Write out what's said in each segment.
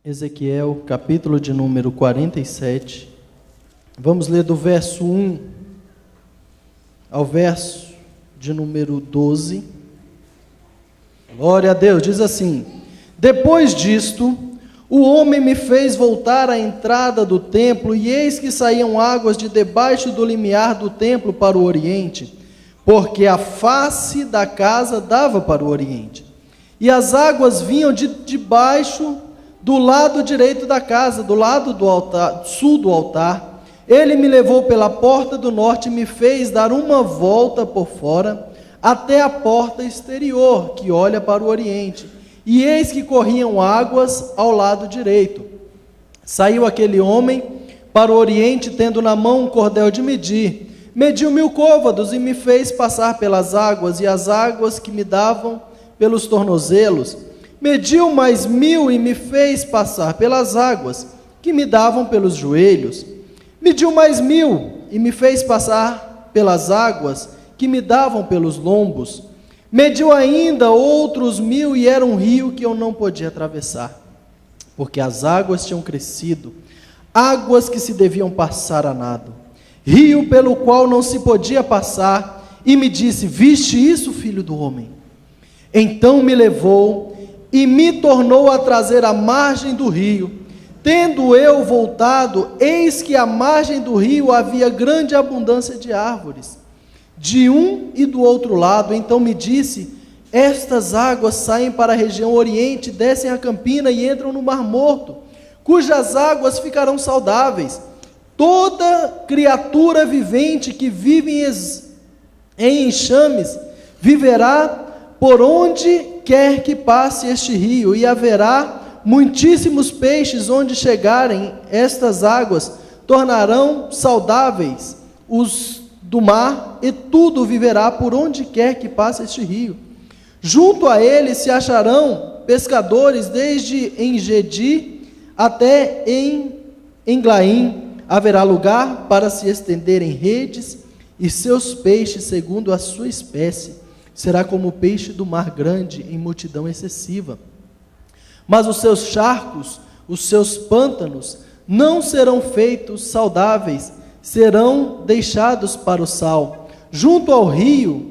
Ezequiel, capítulo de número 47. Vamos ler do verso 1 ao verso de número 12. Glória a Deus, diz assim: Depois disto, o homem me fez voltar à entrada do templo, e eis que saíam águas de debaixo do limiar do templo para o oriente, porque a face da casa dava para o oriente. E as águas vinham de debaixo do lado direito da casa, do lado do altar, sul do altar. Ele me levou pela porta do norte e me fez dar uma volta por fora, até a porta exterior, que olha para o oriente. E eis que corriam águas ao lado direito. Saiu aquele homem para o oriente, tendo na mão um cordel de medir. Mediu 1000 côvados e me fez passar pelas águas, e as águas que me davam pelos tornozelos. Mediu mais 1000 e me fez passar pelas águas que me davam pelos joelhos. Mediu mais 1000 e me fez passar pelas águas que me davam pelos lombos. Mediu ainda outros 1000 e era um rio que eu não podia atravessar, porque as águas tinham crescido, águas que se deviam passar a nado, rio pelo qual não se podia passar, e me disse: viste isso, filho do homem? Então me levou e me tornou a trazer à margem do rio. Tendo eu voltado, eis que à margem do rio havia grande abundância de árvores, de um e do outro lado. Então me disse: estas águas saem para a região oriente, descem a campina e entram no Mar Morto, cujas águas ficarão saudáveis. Toda criatura vivente que vive em enxames viverá por onde quer que passe este rio, e haverá muitíssimos peixes onde chegarem estas águas, tornarão saudáveis os do mar, e tudo viverá por onde quer que passe este rio. Junto a ele se acharão pescadores, desde Engedi até em Englaim. Haverá lugar para se estenderem redes, e seus peixes segundo a sua espécie. Será como o peixe do mar grande em multidão excessiva. Mas os seus charcos, os seus pântanos, não serão feitos saudáveis, serão deixados para o sal. Junto ao rio,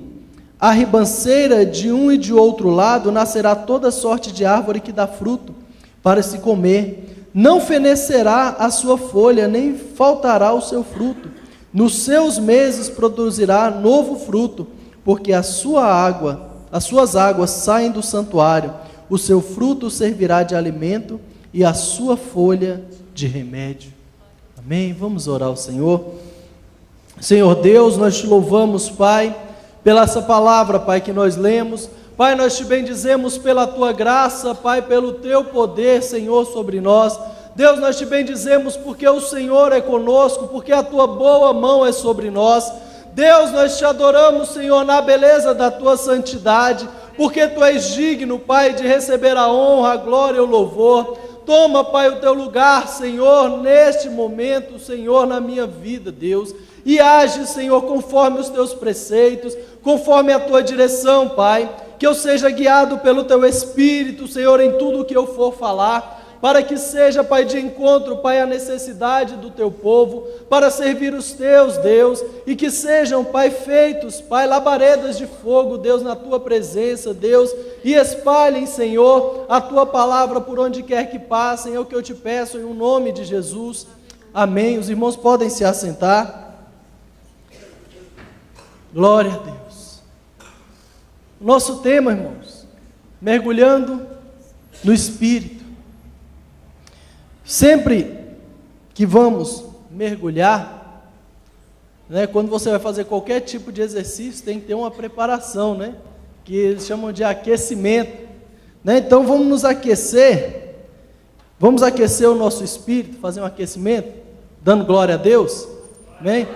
a ribanceira de um e de outro lado, nascerá toda sorte de árvore que dá fruto para se comer. Não fenecerá a sua folha, nem faltará o seu fruto. Nos seus meses produzirá novo fruto, porque as suas águas saem do santuário. O seu fruto servirá de alimento e a sua folha de remédio. Amém? Vamos orar ao Senhor. Senhor Deus, nós te louvamos, Pai, pela essa palavra, Pai, que nós lemos. Pai, nós te bendizemos pela tua graça, Pai, pelo teu poder, Senhor, sobre nós. Deus, nós te bendizemos porque o Senhor é conosco, porque a tua boa mão é sobre nós. Deus, nós te adoramos, Senhor, na beleza da tua santidade, porque tu és digno, Pai, de receber a honra, a glória e o louvor. Toma, Pai, o teu lugar, Senhor, neste momento, Senhor, na minha vida, Deus, e age, Senhor, conforme os teus preceitos, conforme a tua direção, Pai, que eu seja guiado pelo teu Espírito, Senhor, em tudo o que eu for falar, para que seja, Pai, de encontro, Pai, a necessidade do teu povo, para servir os teus, Deus, e que sejam, Pai, feitos, Pai, labaredas de fogo, Deus, na tua presença, Deus, e espalhem, Senhor, a tua palavra por onde quer que passem. É o que eu te peço, em nome de Jesus, amém. Os irmãos podem se assentar. Glória a Deus. Nosso tema, irmãos, mergulhando no Espírito. Sempre que vamos mergulhar, né, quando você vai fazer qualquer tipo de exercício, tem que ter uma preparação, né, que eles chamam de aquecimento, né? Então vamos nos aquecer, vamos aquecer o nosso espírito, fazer um aquecimento, dando glória a Deus, amém?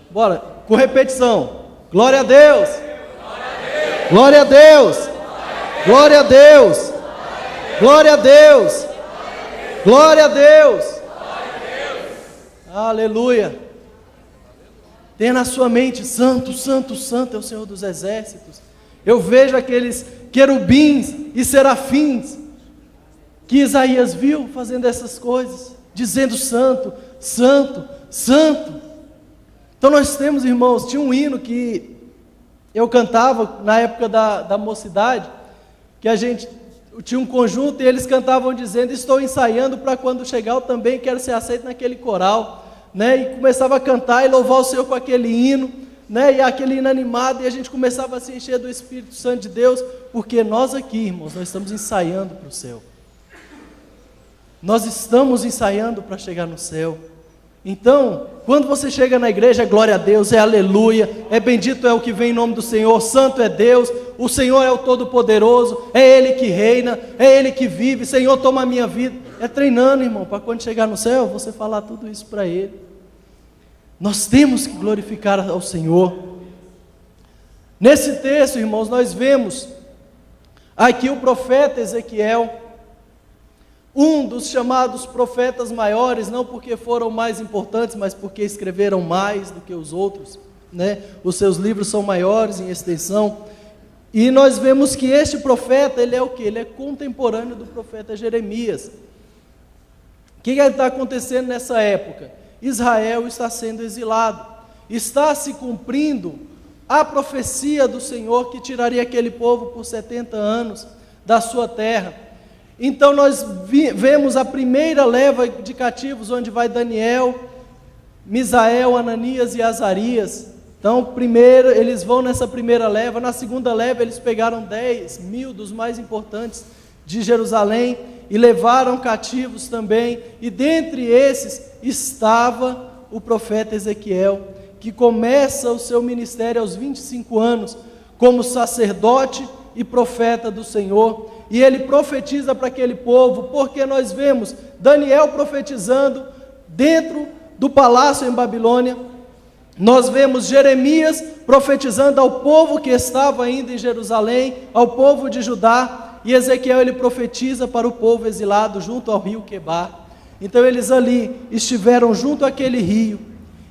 Bora, com repetição, glória a Deus, glória a Deus, glória a Deus. Glória a Deus, glória a Deus, aleluia. Tenha na sua mente: santo, santo, santo é o Senhor dos exércitos. Eu vejo aqueles querubins e serafins que Isaías viu fazendo essas coisas, dizendo santo, santo, santo. Então nós temos, irmãos, tinha um hino que eu cantava na época da mocidade, que a gente tinha um conjunto e eles cantavam dizendo: estou ensaiando para quando chegar eu também quero ser aceito naquele coral, né? E começava a cantar e louvar o Senhor com aquele hino, né? E aquele hino animado, e a gente começava a se encher do Espírito Santo de Deus, porque nós aqui, irmãos, nós estamos ensaiando para o céu. Nós estamos ensaiando para chegar no céu. Então, quando você chega na igreja, é glória a Deus, é aleluia, é bendito é o que vem em nome do Senhor, santo é Deus, o Senhor é o Todo-Poderoso, é Ele que reina, é Ele que vive, Senhor, toma a minha vida. É treinando, irmão, para quando chegar no céu, você falar tudo isso para Ele. Nós temos que glorificar ao Senhor. Nesse texto, irmãos, nós vemos aqui o profeta Ezequiel, um dos chamados profetas maiores, não porque foram mais importantes, mas porque escreveram mais do que os outros, né? Os seus livros são maiores em extensão, e nós vemos que este profeta, ele é o quê? Ele é contemporâneo do profeta Jeremias. O que está acontecendo nessa época? Israel está sendo exilado, está se cumprindo a profecia do Senhor que tiraria aquele povo por 70 anos da sua terra. Então nós vemos a primeira leva de cativos, onde vai Daniel, Misael, Ananias e Azarias. Então primeiro eles vão nessa primeira leva. Na segunda leva eles pegaram 10.000 dos mais importantes de Jerusalém e levaram cativos também, e dentre esses estava o profeta Ezequiel, que começa o seu ministério aos 25 anos, como sacerdote e profeta do Senhor. E ele profetiza para aquele povo, porque nós vemos Daniel profetizando dentro do palácio em Babilônia, nós vemos Jeremias profetizando ao povo que estava ainda em Jerusalém, ao povo de Judá, e Ezequiel ele profetiza para o povo exilado junto ao rio Quebar. Então eles ali estiveram junto àquele rio,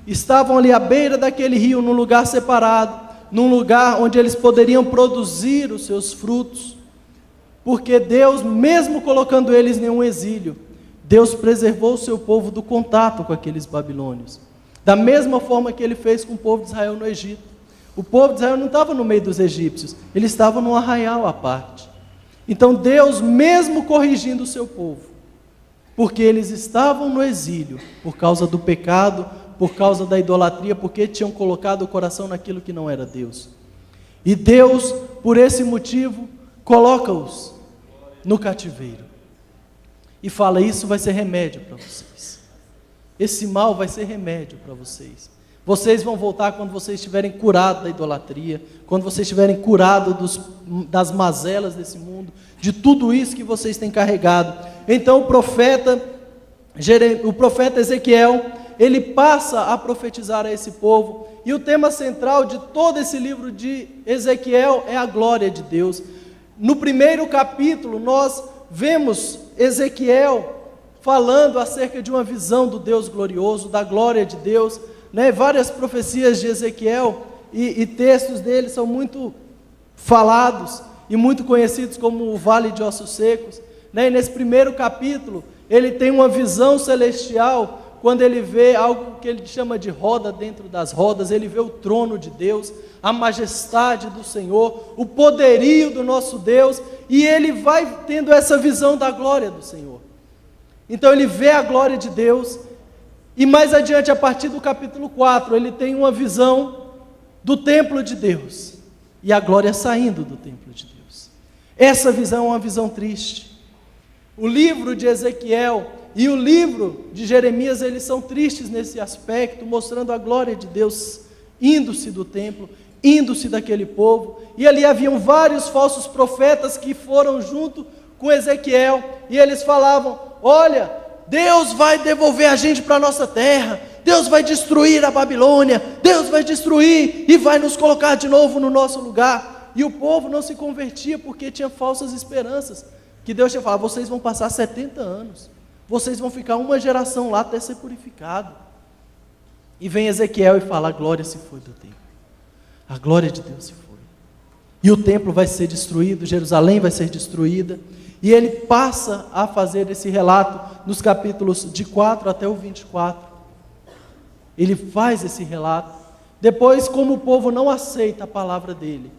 estavam ali à beira daquele rio, num lugar separado, num lugar onde eles poderiam produzir os seus frutos, porque Deus, mesmo colocando eles em um exílio, Deus preservou o seu povo do contato com aqueles babilônios, da mesma forma que Ele fez com o povo de Israel no Egito. O povo de Israel não estava no meio dos egípcios, ele estava num arraial à parte. Então Deus, mesmo corrigindo o seu povo, porque eles estavam no exílio, por causa do pecado, por causa da idolatria, porque tinham colocado o coração naquilo que não era Deus, e Deus, por esse motivo, coloca-os no cativeiro e fala: isso vai ser remédio para vocês, esse mal vai ser remédio para vocês, vocês vão voltar quando vocês estiverem curados da idolatria, quando vocês estiverem curados das mazelas desse mundo, de tudo isso que vocês têm carregado. Então o profeta Ezequiel, ele passa a profetizar a esse povo, e o tema central de todo esse livro de Ezequiel é a glória de Deus. No primeiro capítulo, nós vemos Ezequiel falando acerca de uma visão do Deus glorioso, da glória de Deus, né? Várias profecias de Ezequiel e textos dele são muito falados e muito conhecidos como o Vale de Ossos Secos, né? E nesse primeiro capítulo, ele tem uma visão celestial, quando ele vê algo que ele chama de roda dentro das rodas, ele vê o trono de Deus, a majestade do Senhor, o poderio do nosso Deus, e ele vai tendo essa visão da glória do Senhor. Então ele vê a glória de Deus, e mais adiante, a partir do capítulo 4, ele tem uma visão do templo de Deus, e a glória saindo do templo de Deus. Essa visão é uma visão triste. O livro de Ezequiel e o livro de Jeremias, eles são tristes nesse aspecto, mostrando a glória de Deus indo-se do templo, indo-se daquele povo, e ali haviam vários falsos profetas que foram junto com Ezequiel, e eles falavam: olha, Deus vai devolver a gente para a nossa terra, Deus vai destruir a Babilônia, Deus vai destruir e vai nos colocar de novo no nosso lugar. E o povo não se convertia porque tinha falsas esperanças, que Deus tinha falado: vocês vão passar 70 anos, vocês vão ficar uma geração lá até ser purificado. E vem Ezequiel e fala: a glória se foi do templo, a glória de Deus se foi. E o templo vai ser destruído, Jerusalém vai ser destruída. E ele passa a fazer esse relato nos capítulos de 4 até o 24. Ele faz esse relato. Depois, como o povo não aceita a palavra dele,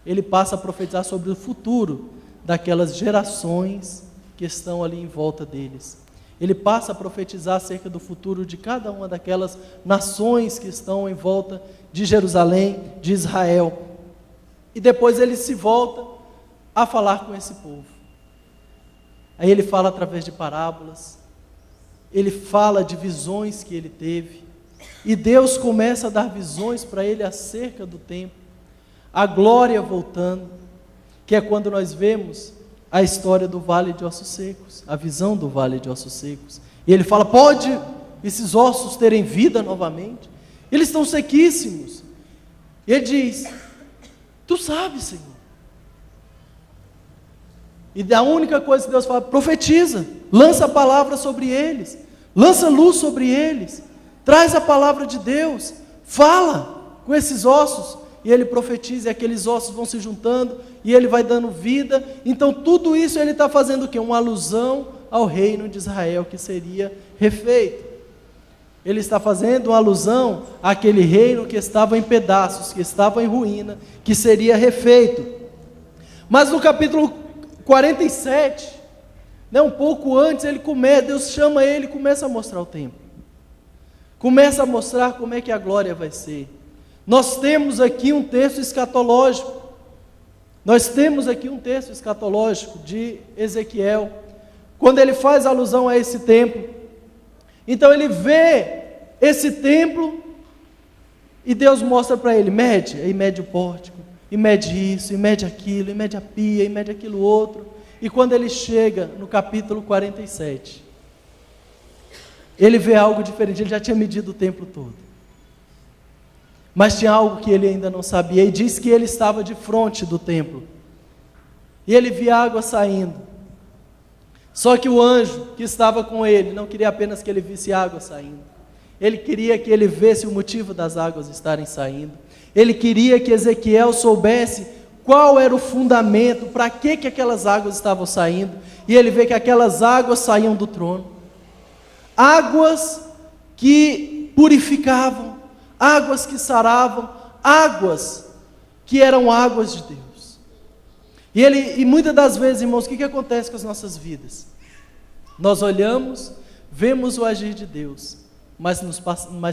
ele passa a profetizar sobre o futuro daquelas gerações que estão ali em volta deles. Ele passa a profetizar acerca do futuro de cada uma daquelas nações que estão em volta de Jerusalém, de Israel. E depois ele se volta a falar com esse povo. Aí ele fala através de parábolas, ele fala de visões que ele teve, e Deus começa a dar visões para ele acerca do templo, a glória voltando, que é quando nós vemos a história do Vale de Ossos Secos, a visão do Vale de Ossos Secos. E ele fala: pode esses ossos terem vida novamente? Eles estão sequíssimos. E ele diz: tu sabes, Senhor. E a única coisa que Deus fala: profetiza, lança a palavra sobre eles, lança luz sobre eles, traz a palavra de Deus, fala com esses ossos. E ele profetiza, e aqueles ossos vão se juntando, e ele vai dando vida. Então tudo isso ele está fazendo o quê? Uma alusão ao reino de Israel que seria refeito. Ele está fazendo uma alusão àquele reino que estava em pedaços, que estava em ruína, que seria refeito. Mas no capítulo 47, um pouco antes, Deus chama ele e começa a mostrar o templo. Começa a mostrar como é que a glória vai ser. Nós temos aqui um texto escatológico. Nós temos aqui um texto escatológico de Ezequiel, quando ele faz alusão a esse templo. Então ele vê esse templo e Deus mostra para ele: mede, aí mede o pórtico, e mede isso, e mede aquilo, e mede a pia, e mede aquilo outro. E quando ele chega no capítulo 47, ele vê algo diferente. Ele já tinha medido o templo todo, mas tinha algo que ele ainda não sabia, e diz que ele estava de frente do templo, e ele via água saindo, só que o anjo que estava com ele não queria apenas que ele visse água saindo, ele queria que ele visse o motivo das águas estarem saindo, ele queria que Ezequiel soubesse qual era o fundamento, para que aquelas águas estavam saindo, e ele vê que aquelas águas saíam do trono, águas que purificavam, águas que saravam, águas que eram águas de Deus. E muitas das vezes, irmãos, o que acontece com as nossas vidas? Nós olhamos, vemos o agir de Deus, mas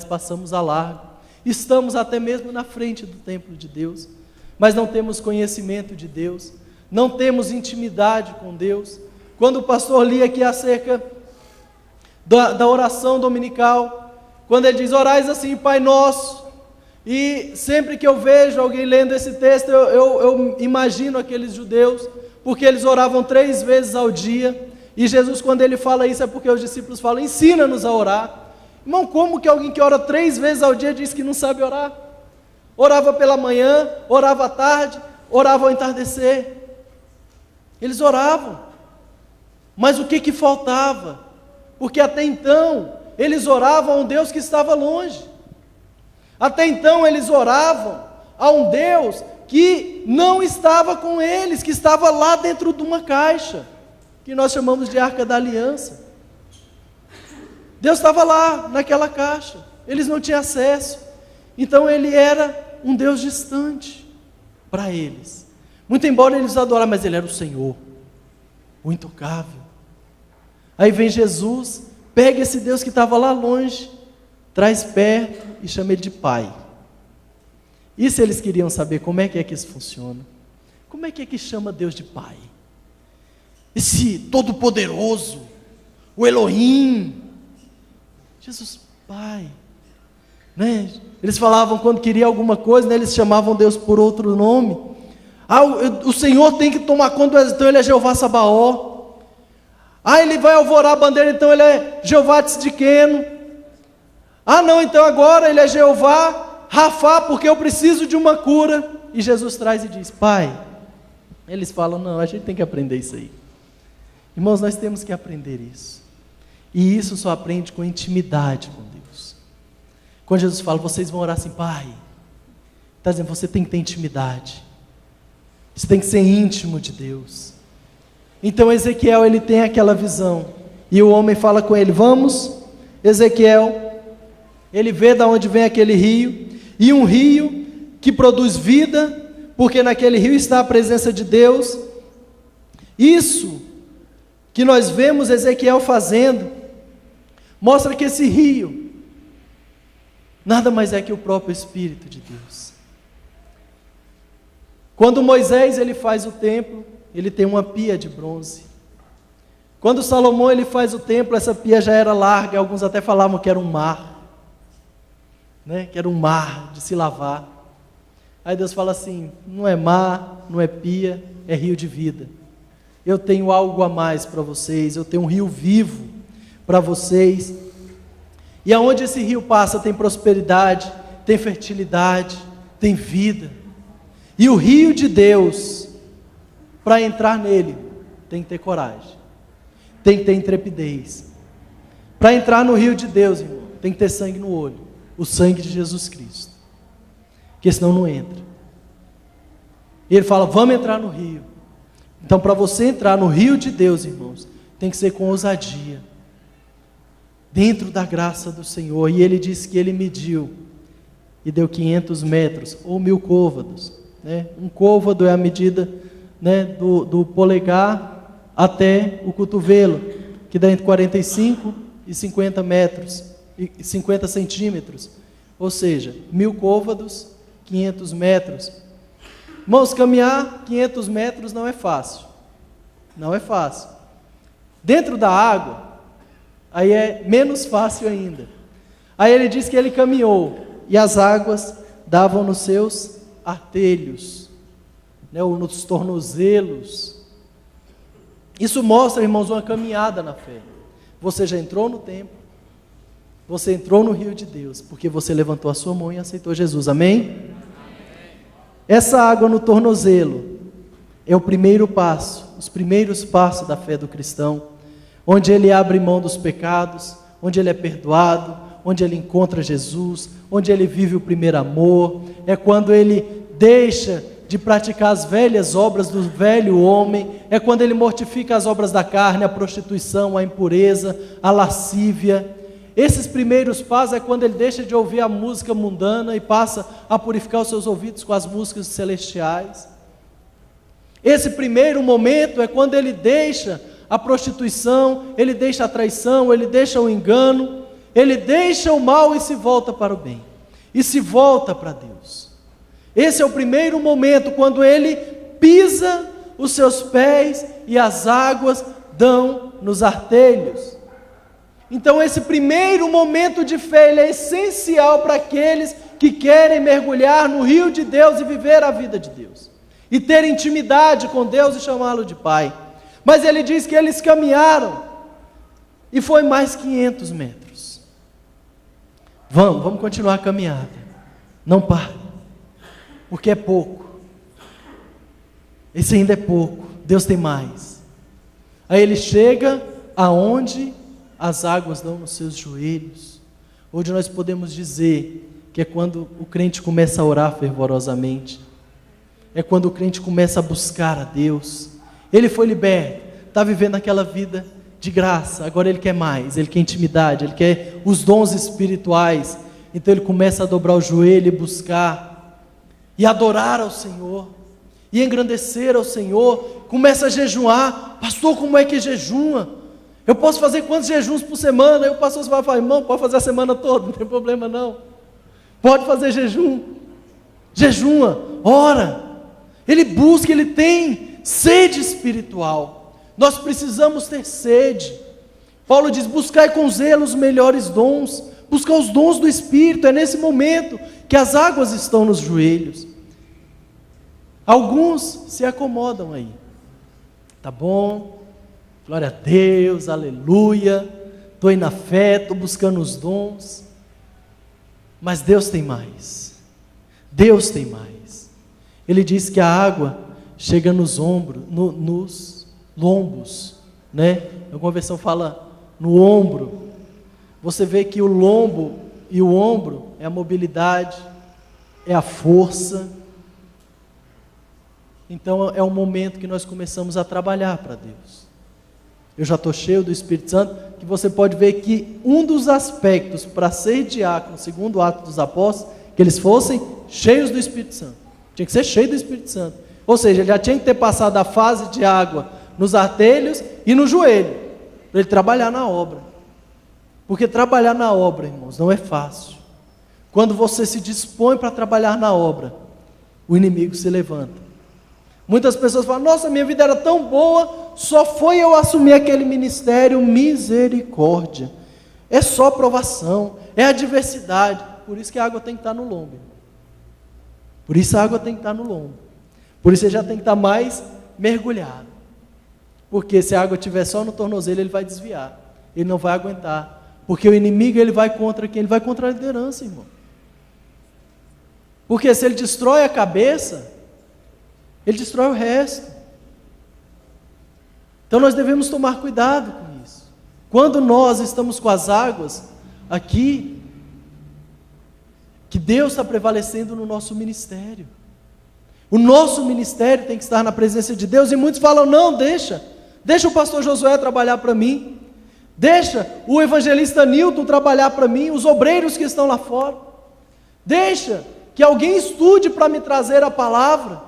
passamos a largo, estamos até mesmo na frente do templo de Deus, mas não temos conhecimento de Deus, não temos intimidade com Deus. Quando o pastor lia aqui acerca da oração dominical, quando ele diz: orais assim, Pai Nosso, e sempre que eu vejo alguém lendo esse texto, eu imagino aqueles judeus, porque eles oravam 3 vezes ao dia, e Jesus, quando ele fala isso, é porque os discípulos falam: ensina-nos a orar. Irmão, como que alguém que ora 3 vezes ao dia diz que não sabe orar? Orava pela manhã, orava à tarde, orava ao entardecer. Eles oravam, mas o que faltava? Porque até então eles oravam a um Deus que estava longe. Até então eles oravam a um Deus que não estava com eles, que estava lá dentro de uma caixa, que nós chamamos de Arca da Aliança. Deus estava lá, naquela caixa, eles não tinham acesso. Então ele era um Deus distante para eles. Muito embora eles adorassem, mas ele era o Senhor, o intocável. Aí vem Jesus, pega esse Deus que estava lá longe, traz perto e chama ele de Pai. Isso eles queriam saber, como é que isso funciona? Como é que chama Deus de Pai? Esse Todo-Poderoso, o Elohim, Jesus Pai, né? Eles falavam quando queria alguma coisa, né? Eles chamavam Deus por outro nome. O Senhor tem que tomar conta, então ele é Jeová Sabaó. Ele vai alvorar a bandeira, então ele é Jeová Tzidkenu. Não, então agora ele é Jeová Rafá, porque eu preciso de uma cura. E Jesus traz e diz: Pai. Eles falam: não, a gente tem que aprender isso aí. Irmãos, nós temos que aprender isso. E isso só aprende com intimidade com Deus. Quando Jesus fala: vocês vão orar assim, Pai, está dizendo, você tem que ter intimidade. Isso tem que ser íntimo de Deus. Então Ezequiel, ele tem aquela visão, e o homem fala com ele: vamos, Ezequiel. Ele vê de onde vem aquele rio, e um rio que produz vida, porque naquele rio está a presença de Deus. Isso que nós vemos Ezequiel fazendo, mostra que esse rio nada mais é que o próprio Espírito de Deus. Quando Moisés ele faz o templo, ele tem uma pia de bronze. Quando Salomão ele faz o templo, essa pia já era larga, alguns até falavam que era um mar, né? Que era um mar de se lavar. Aí Deus fala assim: não é mar, não é pia, é rio de vida. Eu tenho algo a mais para vocês, eu tenho um rio vivo para vocês. E aonde esse rio passa tem prosperidade, tem fertilidade, tem vida. E o rio de Deus, para entrar nele, tem que ter coragem, tem que ter intrepidez. Para entrar no rio de Deus, irmão, tem que ter sangue no olho, o sangue de Jesus Cristo, porque senão não entra. E ele fala: vamos entrar no rio. Então, para você entrar no rio de Deus, irmãos, tem que ser com ousadia, dentro da graça do Senhor. E ele disse que ele mediu e deu 500 metros, ou 1000 côvados, né? Um côvado é a medida, né, do polegar até o cotovelo, que dá entre 45 e 50 metros, e 50 centímetros, ou seja, 1000 côvados, 500 metros. Irmãos, caminhar 500 metros não é fácil, não é fácil. Dentro da água, aí é menos fácil ainda. Aí ele diz que ele caminhou, e as águas davam nos seus artelhos, né, ou nos tornozelos. Isso mostra, irmãos, uma caminhada na fé. Você já entrou no templo, você entrou no rio de Deus, porque você levantou a sua mão e aceitou Jesus, amém? Essa água no tornozelo é o primeiro passo, os primeiros passos da fé do cristão, onde ele abre mão dos pecados, onde ele é perdoado, onde ele encontra Jesus, onde ele vive o primeiro amor. É quando ele deixa de praticar as velhas obras do velho homem, é quando ele mortifica as obras da carne, a prostituição, a impureza, a lascívia. Esses primeiros passos é quando ele deixa de ouvir a música mundana e passa a purificar os seus ouvidos com as músicas celestiais. Esse primeiro momento é quando ele deixa a prostituição, ele deixa a traição, ele deixa o engano, ele deixa o mal e se volta para o bem, e se volta para Deus. Esse é o primeiro momento, quando ele pisa os seus pés e as águas dão nos artelhos. Então esse primeiro momento de fé, ele é essencial para aqueles que querem mergulhar no rio de Deus e viver a vida de Deus, e ter intimidade com Deus e chamá-lo de Pai. Mas ele diz que eles caminharam, e foi mais 500 metros. Vamos continuar a caminhada, não pare, porque é pouco, esse ainda é pouco, Deus tem mais. Aí ele chega aonde as águas dão nos seus joelhos, onde nós podemos dizer que é quando o crente começa a orar fervorosamente, é quando o crente começa a buscar a Deus. Ele foi liberto, está vivendo aquela vida de graça, agora ele quer mais, ele quer intimidade, ele quer os dons espirituais. Então ele começa a dobrar o joelho e buscar, e adorar ao Senhor, e engrandecer ao Senhor. Começa a jejuar. Pastor, como é que jejuma? Eu posso fazer quantos jejuns por semana? Aí o pastor vai falar: irmão, pode fazer a semana toda, não tem problema não, pode fazer jejum, jejuma, ora. Ele busca, ele tem sede espiritual. Nós precisamos ter sede. Paulo diz: buscai com zelo os melhores dons, buscar os dons do Espírito. É nesse momento que as águas estão nos joelhos. Alguns se acomodam aí, tá bom, glória a Deus, aleluia, estou aí na fé, estou buscando os dons, mas Deus tem mais, Deus tem mais. Ele diz que a água chega nos ombros, nos lombos, né? Alguma versão fala no ombro. Você vê que o lombo e o ombro é a mobilidade, é a força. então é um momento que nós começamos a trabalhar para Deus. Eu já estou cheio do Espírito Santo, que você pode ver que um dos aspectos para ser diácono, segundo o Atos dos Apóstolos, que eles fossem cheios do Espírito Santo. Tinha que ser cheio do Espírito Santo. Ou seja, ele já tinha que ter passado a fase de água nos artelhos e no joelho, para ele trabalhar na obra. Porque trabalhar na obra, irmãos, não é fácil. Quando você se dispõe para trabalhar na obra, o inimigo se levanta. Muitas pessoas falam: nossa, minha vida era tão boa, só foi eu assumir aquele ministério. Misericórdia, é só provação, é adversidade. Por isso que a água tem que estar no lombo. Por isso a água tem que estar no lombo. Por isso você já tem que estar mais mergulhado. Porque se a água estiver só no tornozelo, ele vai desviar, ele não vai aguentar. Porque o inimigo, ele vai contra quem? Ele vai contra a liderança, irmão. Porque se ele destrói a cabeça, ele destrói o resto. Então nós devemos tomar cuidado com isso. Quando nós estamos com as águas aqui, que Deus está prevalecendo no nosso ministério. O nosso ministério tem que estar na presença de Deus. E muitos falam: não, deixa o pastor Josué trabalhar para mim, deixa o evangelista Nilton trabalhar para mim, os obreiros que estão lá fora, deixa que alguém estude para me trazer a palavra.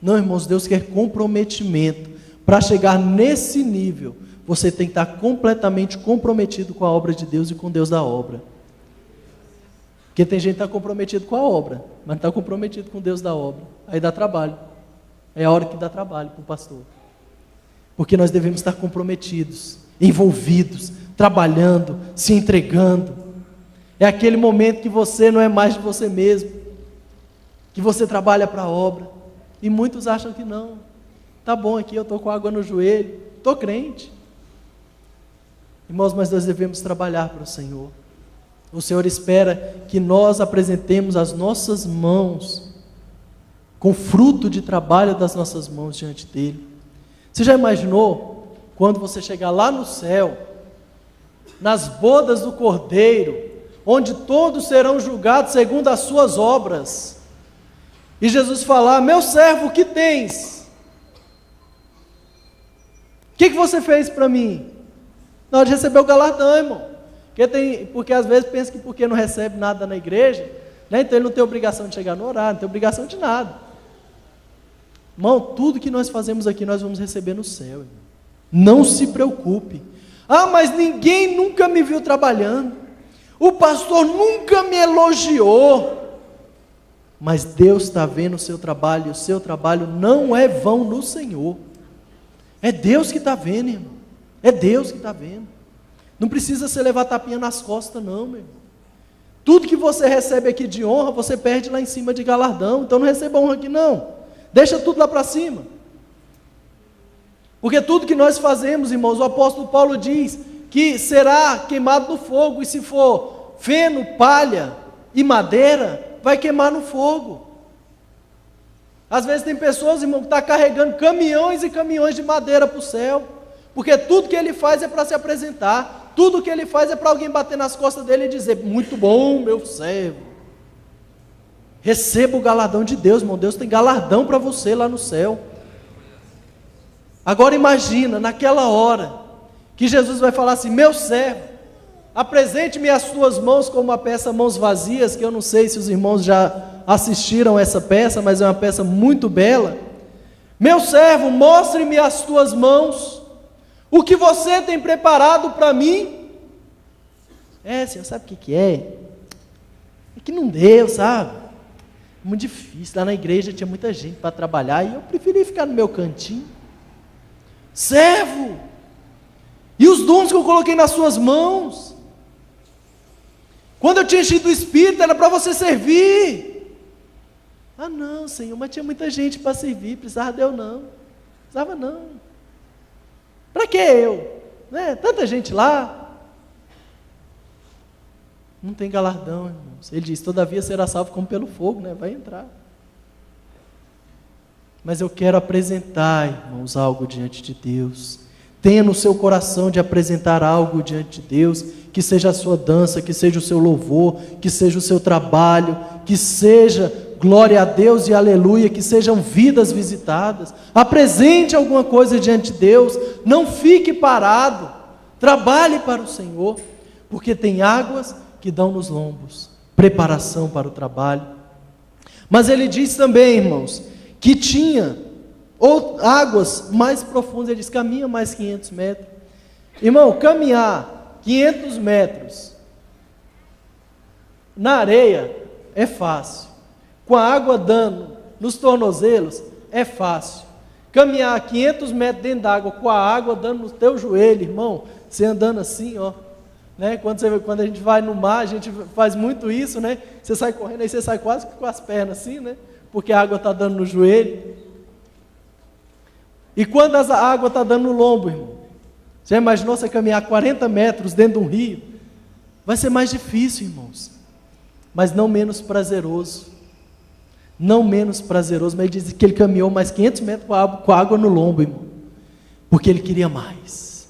Não, irmãos, Deus quer comprometimento. Para chegar nesse nível, você tem que estar completamente comprometido com a obra de Deus e com Deus da obra. Porque tem gente que está comprometido com a obra, mas não está comprometido com Deus da obra. Aí dá trabalho. É a hora que dá trabalho para o pastor. Porque nós devemos estar comprometidos, envolvidos, trabalhando, se entregando. É aquele momento que você não é mais de você mesmo, que você trabalha para a obra. E muitos acham que não. Tá bom aqui, eu estou com água no joelho, estou crente. Irmãos, mas nós devemos trabalhar para o Senhor. O Senhor espera que nós apresentemos as nossas mãos com fruto de trabalho das nossas mãos diante dEle. Você já imaginou quando você chegar lá no céu, nas bodas do Cordeiro, onde todos serão julgados segundo as suas obras, e Jesus falar: meu servo, o que tens? O que você fez para mim? Na hora de receber o galardão, irmão. Porque às vezes pensa que porque não recebe nada na igreja, né, então ele não tem obrigação de chegar no horário, não tem obrigação de nada. Irmão, tudo que nós fazemos aqui nós vamos receber no céu, irmão. Não se preocupe. Ah, mas ninguém nunca me viu trabalhando, o pastor nunca me elogiou. Mas Deus está vendo o seu trabalho, e o seu trabalho não é vão no Senhor. É Deus que está vendo, irmão. É Deus que está vendo. Não precisa você levar tapinha nas costas, não, meu irmão. Tudo que você recebe aqui de honra, você perde lá em cima de galardão. Então não receba honra aqui, não. Deixa tudo lá para cima. Porque tudo que nós fazemos, irmãos, o apóstolo Paulo diz que será queimado no fogo. E se for feno, palha e madeira, vai queimar no fogo. Às vezes tem pessoas, irmão, que estão carregando caminhões e caminhões de madeira para o céu. Porque tudo que ele faz é para se apresentar. Tudo que ele faz é para alguém bater nas costas dele e dizer: muito bom, meu servo. Receba o galardão de Deus, irmão. Deus tem galardão para você lá no céu. Agora imagina, naquela hora, que Jesus vai falar assim: meu servo, apresente-me as tuas mãos como uma peça mãos vazias, que eu não sei se os irmãos já assistiram essa peça, mas é uma peça muito bela. Meu servo, mostre-me as tuas mãos. O que você tem preparado para mim? Senhor, sabe o que é? É que não deu, sabe? Muito difícil, lá na igreja tinha muita gente para trabalhar, e eu preferi ficar no meu cantinho. Servo, e os dons que eu coloquei nas suas mãos? Quando eu tinha enchido o Espírito, era para você servir. Ah não, Senhor, mas tinha muita gente para servir, precisava de eu não. Precisava não. Para que eu? Né? Tanta gente lá. Não tem galardão, irmãos. Ele diz: todavia será salvo como pelo fogo, né? Vai entrar. Mas eu quero apresentar, irmãos, algo diante de Deus. Tenha no seu coração de apresentar algo diante de Deus, que seja a sua dança, que seja o seu louvor, que seja o seu trabalho, que seja glória a Deus e aleluia, que sejam vidas visitadas. Apresente alguma coisa diante de Deus, não fique parado, trabalhe para o Senhor, porque tem águas que dão nos lombos, preparação para o trabalho. Mas ele diz também, irmãos, que tinha águas mais profundas. Ele diz: caminha mais 500 metros. Irmão, caminhar 500 metros na areia é fácil, com a água dando nos tornozelos é fácil. Caminhar 500 metros dentro d'água, com a água dando no teu joelho, irmão, você andando assim, ó, né? Quando a gente vai no mar, a gente faz muito isso, né? Você sai correndo, aí você sai quase com as pernas assim, né? Porque a água está dando no joelho. E quando a água está dando no lombo, irmão, você imaginou você caminhar 40 metros dentro de um rio? Vai ser mais difícil, irmãos, mas não menos prazeroso. Não menos prazeroso. Mas ele diz que ele caminhou mais 500 metros com a água no lombo, irmão, porque ele queria mais.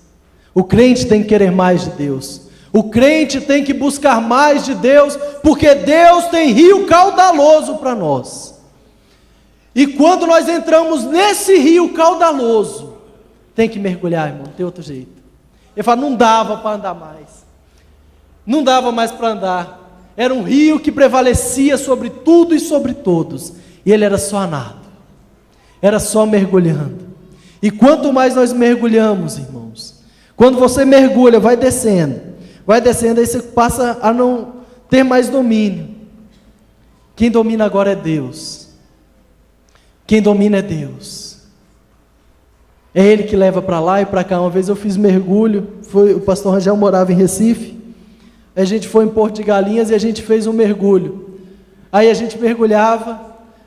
O crente tem que querer mais de Deus. O crente tem que buscar mais de Deus, porque Deus tem rio caudaloso para nós. E quando nós entramos nesse rio caudaloso, tem que mergulhar, irmão, não tem outro jeito. Ele fala: não dava para andar mais. Não dava mais para andar. Era um rio que prevalecia sobre tudo e sobre todos. E ele era só nado. Era só mergulhando. E quanto mais nós mergulhamos, irmãos, quando você mergulha, vai descendo, aí você passa a não ter mais domínio. Quem domina agora é Deus. Quem domina é Deus. É Ele que leva para lá e para cá. Uma vez eu fiz mergulho, o pastor Rangel morava em Recife, a gente foi em Porto de Galinhas e a gente fez um mergulho. Aí a gente mergulhava,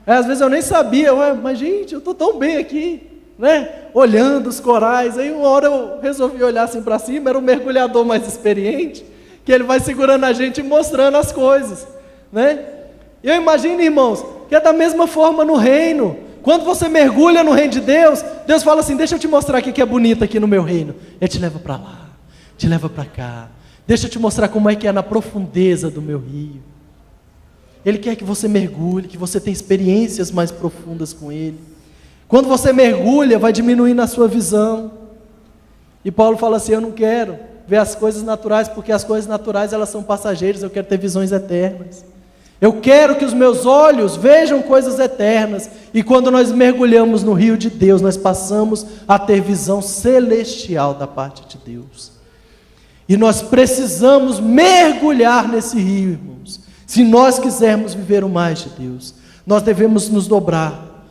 aí às vezes eu nem sabia, mas gente, eu estou tão bem aqui, né? Olhando os corais. Aí uma hora eu resolvi olhar assim para cima, era um mergulhador mais experiente, que ele vai segurando a gente e mostrando as coisas, né? Eu imagino, irmãos, que é da mesma forma no reino. Quando você mergulha no reino de Deus, Deus fala assim: deixa eu te mostrar o que é bonito aqui no meu reino. Ele te leva para lá, te leva para cá. Deixa eu te mostrar como é que é na profundeza do meu rio. Ele quer que você mergulhe, que você tenha experiências mais profundas com Ele. Quando você mergulha, vai diminuindo a sua visão. E Paulo fala assim: eu não quero ver as coisas naturais, porque as coisas naturais elas são passageiras, eu quero ter visões eternas. Eu quero que os meus olhos vejam coisas eternas. E quando nós mergulhamos no rio de Deus, nós passamos a ter visão celestial da parte de Deus. E nós precisamos mergulhar nesse rio, irmãos. Se nós quisermos viver o mais de Deus, nós devemos nos dobrar,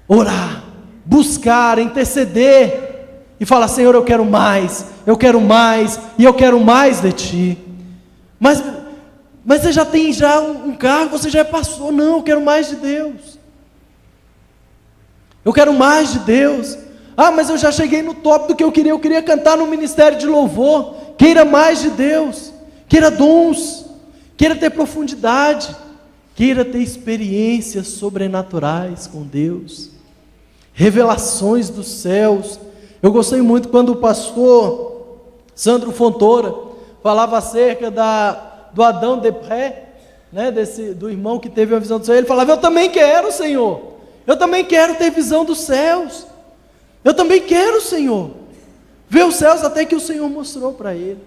orar, buscar, interceder e falar: Senhor, eu quero mais e eu quero mais de Ti. Mas você já tem um cargo, você já passou. Não, eu quero mais de Deus. Eu quero mais de Deus. Mas eu já cheguei no top do que eu queria cantar no ministério de louvor. Queira mais de Deus, queira dons, queira ter profundidade, queira ter experiências sobrenaturais com Deus, revelações dos céus. Eu gostei muito quando o pastor Sandro Fontoura falava acerca do Adão Depré, né, do irmão que teve a visão do céu. Ele falava: eu também quero, Senhor, eu também quero ter visão dos céus, eu também quero, Senhor, ver os céus até que o Senhor mostrou para ele.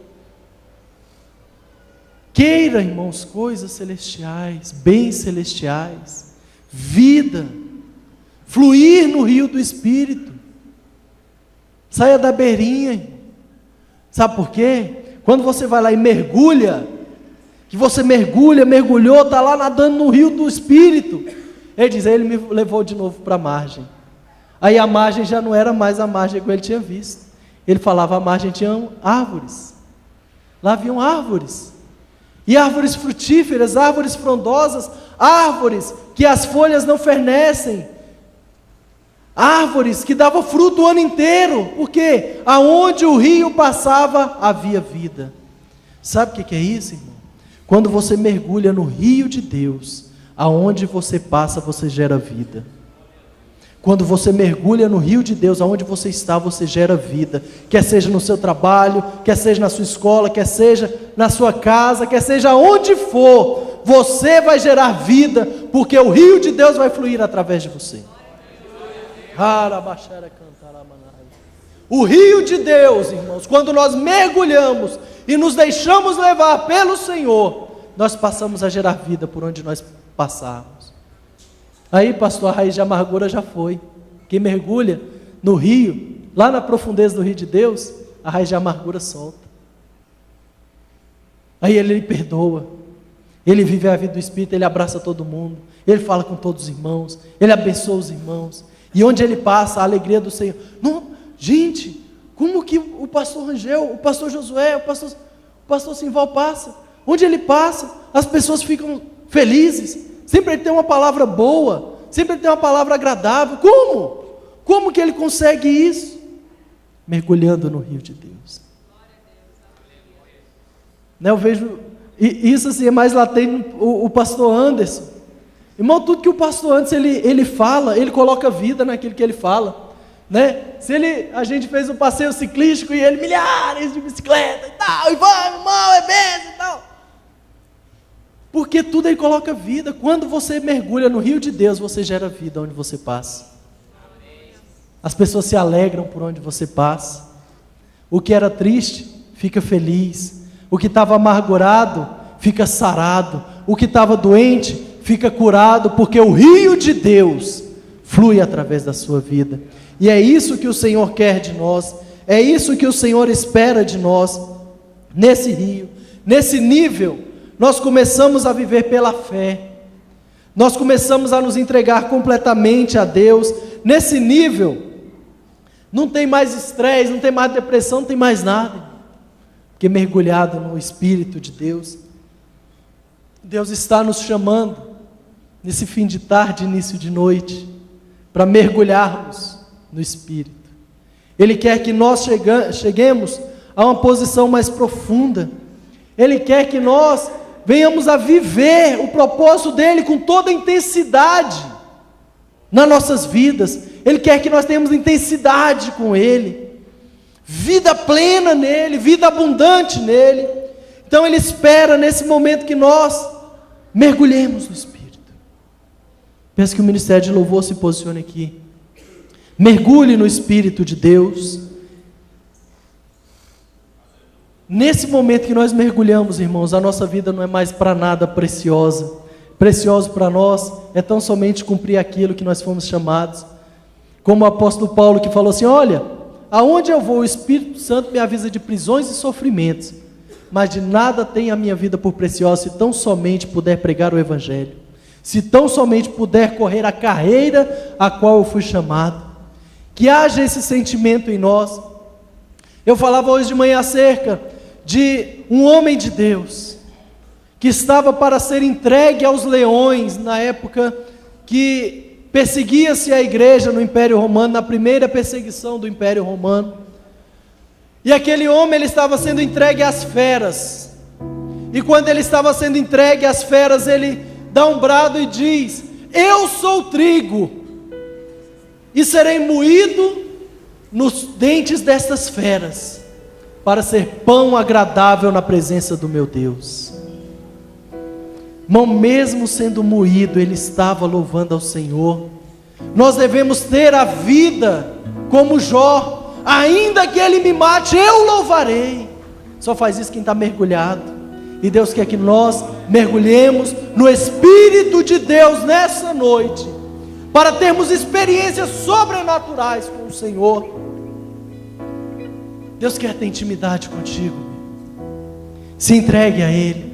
Queira, irmãos, coisas celestiais, bens celestiais, vida, fluir no rio do Espírito. Saia da beirinha, irmão. Sabe por quê? Quando você vai lá e mergulha, que você mergulhou, está lá nadando no rio do Espírito, ele diz: ele me levou de novo para a margem. Aí a margem já não era mais a margem que ele tinha visto. Ele falava: a margem tinha árvores, lá haviam árvores, e árvores frutíferas, árvores frondosas, árvores que as folhas não fenecem, árvores que davam fruto o ano inteiro, porque aonde o rio passava havia vida. Sabe o que é isso, irmão? Quando você mergulha no rio de Deus, aonde você passa, você gera vida. Quando você mergulha no rio de Deus, aonde você está, você gera vida. Quer seja no seu trabalho, quer seja na sua escola, quer seja na sua casa, quer seja onde for, você vai gerar vida, porque o rio de Deus vai fluir através de você. O rio de Deus, irmãos, quando nós mergulhamos e nos deixamos levar pelo Senhor, nós passamos a gerar vida por onde nós passarmos. Aí, pastor, a raiz de amargura já foi. Quem mergulha no rio, lá na profundeza do rio de Deus, a raiz de amargura solta. Aí ele perdoa, ele vive a vida do Espírito, ele abraça todo mundo, ele fala com todos os irmãos, ele abençoa os irmãos, e onde ele passa, a alegria do Senhor. Não, gente, como que o pastor Rangel, o pastor Josué, o pastor Simval passa? Onde ele passa, as pessoas ficam felizes, sempre ele tem uma palavra boa, sempre ele tem uma palavra agradável. Como? Como que ele consegue isso? Mergulhando no rio de Deus. Eu vejo, isso assim é mais latente o pastor Anderson. Irmão, tudo que o pastor Anderson ele fala, ele coloca vida naquilo que ele fala, né? A gente fez um passeio ciclístico e ele milhares de bicicleta e tal, e vamos, irmão, é benção e tal. Porque tudo ele coloca vida. Quando você mergulha no rio de Deus, você gera vida onde você passa. As pessoas se alegram por onde você passa. O que era triste, fica feliz. O que estava amargurado, fica sarado. O que estava doente, fica curado, porque o rio de Deus flui através da sua vida. E é isso que o Senhor quer de nós. É isso que o Senhor espera de nós. Nesse rio, nesse nível, nós começamos a viver pela fé. Nós começamos a nos entregar completamente a Deus. Nesse nível, não tem mais estresse, não tem mais depressão, não tem mais nada. Porque mergulhado no Espírito de Deus, Deus está nos chamando, nesse fim de tarde, início de noite, para mergulharmos no Espírito. Ele quer que nós cheguemos a uma posição mais profunda. Ele quer que nós venhamos a viver o propósito dele com toda a intensidade nas nossas vidas. Ele quer que nós tenhamos intensidade com ele, vida plena nele, vida abundante nele. Então ele espera nesse momento que nós mergulhemos no Espírito. Peço que o Ministério de Louvor se posicione aqui. Mergulhe no Espírito de Deus. Nesse momento que nós mergulhamos, irmãos, a nossa vida não é mais para nada preciosa. Precioso para nós é tão somente cumprir aquilo que nós fomos chamados. Como o apóstolo Paulo que falou assim: olha, aonde eu vou, o Espírito Santo me avisa de prisões e sofrimentos, mas de nada tem a minha vida por preciosa, se tão somente puder pregar o Evangelho, se tão somente puder correr a carreira a qual eu fui chamado. Que haja esse sentimento em nós. Eu falava hoje de manhã acerca de um homem de Deus, que estava para ser entregue aos leões, na época que perseguia-se a igreja no Império Romano, na primeira perseguição do Império Romano, e aquele homem ele estava sendo entregue às feras, e quando ele estava sendo entregue às feras, ele dá um brado e diz: eu sou o trigo, e serei moído nos dentes destas feras, para ser pão agradável na presença do meu Deus. Irmão, mesmo sendo moído, ele estava louvando ao Senhor. Nós devemos ter a vida como Jó: ainda que ele me mate, eu louvarei. Só faz isso quem está mergulhado. E Deus quer que nós mergulhemos no Espírito de Deus nessa noite, para termos experiências sobrenaturais com o Senhor. Deus quer ter intimidade contigo. Se entregue a Ele.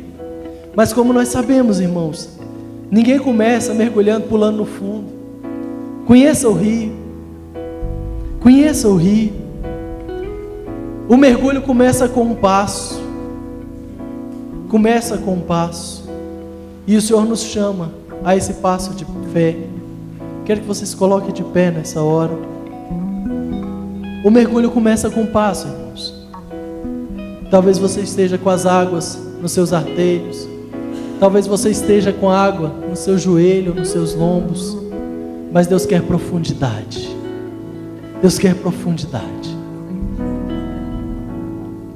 Mas como nós sabemos, irmãos, ninguém começa mergulhando, pulando no fundo. Conheça o rio. Conheça o rio. O mergulho começa com um passo. Começa com um passo. E o Senhor nos chama a esse passo de fé. Quero que você se coloque de pé nessa hora. O mergulho começa com um passo, irmãos. Talvez você esteja com as águas nos seus artérios. Talvez você esteja com água no seu joelho, nos seus lombos. Mas Deus quer profundidade. Deus quer profundidade.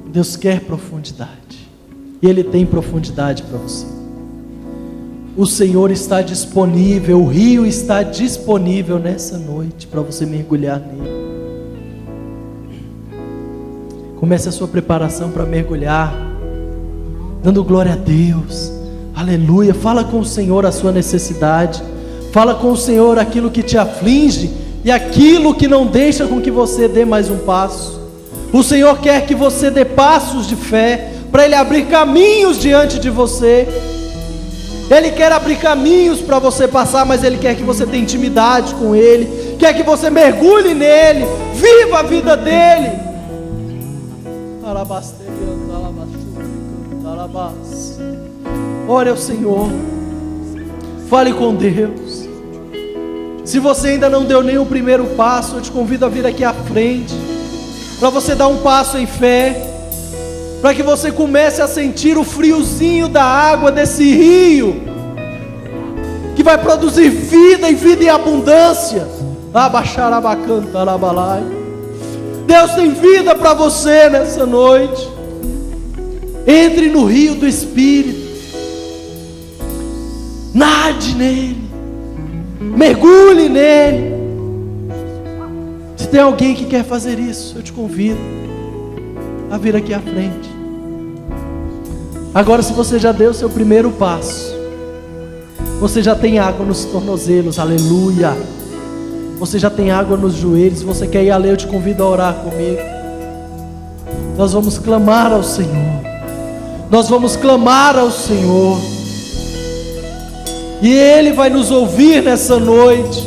Deus quer profundidade. E Ele tem profundidade para você. O Senhor está disponível, o rio está disponível nessa noite para você mergulhar nele. Comece a sua preparação para mergulhar, dando glória a Deus, aleluia. Fala com o Senhor a sua necessidade, fala com o Senhor aquilo que te aflige e aquilo que não deixa com que você dê mais um passo. O Senhor quer que você dê passos de fé, para Ele abrir caminhos diante de você. Ele quer abrir caminhos para você passar, mas Ele quer que você tenha intimidade com Ele, quer que você mergulhe nele, viva a vida dEle. Ore ao Senhor, fale com Deus. Se você ainda não deu nem o primeiro passo, eu te convido a vir aqui à frente, para você dar um passo em fé, para que você comece a sentir o friozinho da água desse rio, que vai produzir vida e vida em abundância. Deus tem vida para você nessa noite. Entre no rio do Espírito, nade nele, mergulhe nele. Se tem alguém que quer fazer isso, eu te convido a vir aqui à frente. Agora, se você já deu o seu primeiro passo, você já tem água nos tornozelos, aleluia. Você já tem água nos joelhos. Se você quer ir além, eu te convido a orar comigo. Nós vamos clamar ao Senhor. Nós vamos clamar ao Senhor, e Ele vai nos ouvir nessa noite.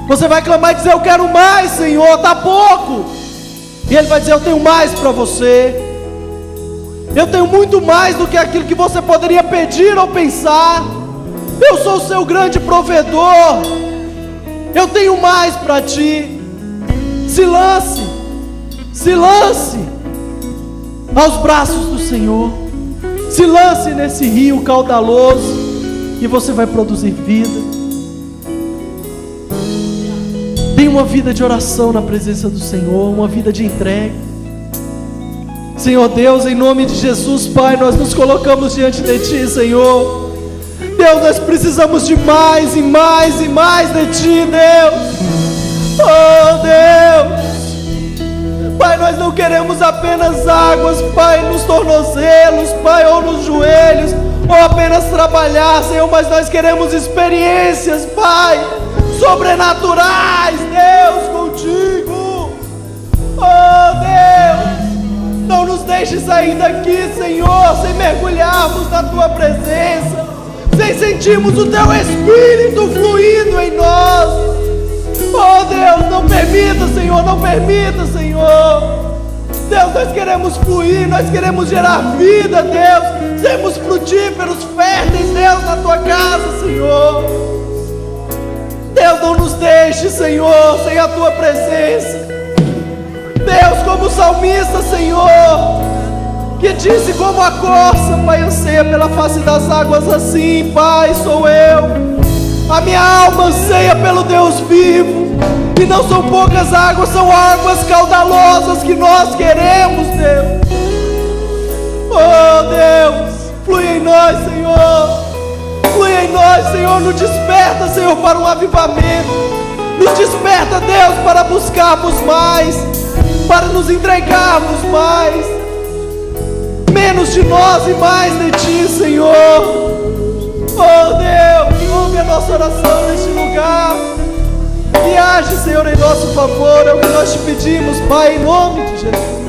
Você vai clamar e dizer: eu quero mais, Senhor, está pouco. E Ele vai dizer: eu tenho mais para você. Eu tenho muito mais do que aquilo que você poderia pedir ou pensar. Eu sou o seu grande provedor. Eu tenho mais para ti. Se lance aos braços do Senhor. Se lance nesse rio caudaloso, e você vai produzir vida. Tenha uma vida de oração na presença do Senhor, uma vida de entrega. Senhor Deus, em nome de Jesus, Pai, nós nos colocamos diante de Ti, Senhor. Deus, nós precisamos de mais e mais e mais de Ti, Deus. Oh Deus, Pai, nós não queremos apenas águas, Pai, nos tornozelos, Pai, ou nos joelhos, ou apenas trabalhar, Senhor, mas nós queremos experiências, Pai, sobrenaturais, Deus, contigo. Oh Deus, não nos deixe sair daqui, Senhor, sem mergulharmos na Tua presença, sem sentirmos o Teu Espírito fluindo em nós. Oh Deus, não permita, Senhor, não permita, Senhor. Deus, nós queremos fluir, nós queremos gerar vida, Deus, sermos frutíferos, férteis, Deus, na Tua casa, Senhor. Deus, não nos deixe, Senhor, sem a Tua presença. Deus, como o salmista, Senhor, que disse: como a corça, Pai, anseia pela face das águas, assim, Pai, sou eu. A minha alma anseia pelo Deus vivo, e não são poucas águas, são águas caudalosas que nós queremos, Deus. Oh Deus, flui em nós, Senhor. Flui em nós, Senhor. Nos desperta, Senhor, para um avivamento. Nos desperta, Deus, para buscarmos mais, para nos entregarmos mais. Menos de nós e mais de Ti, Senhor. Oh Deus, ouve a nossa oração neste lugar e age, Senhor, em nosso favor. É o que nós te pedimos, Pai, em nome de Jesus.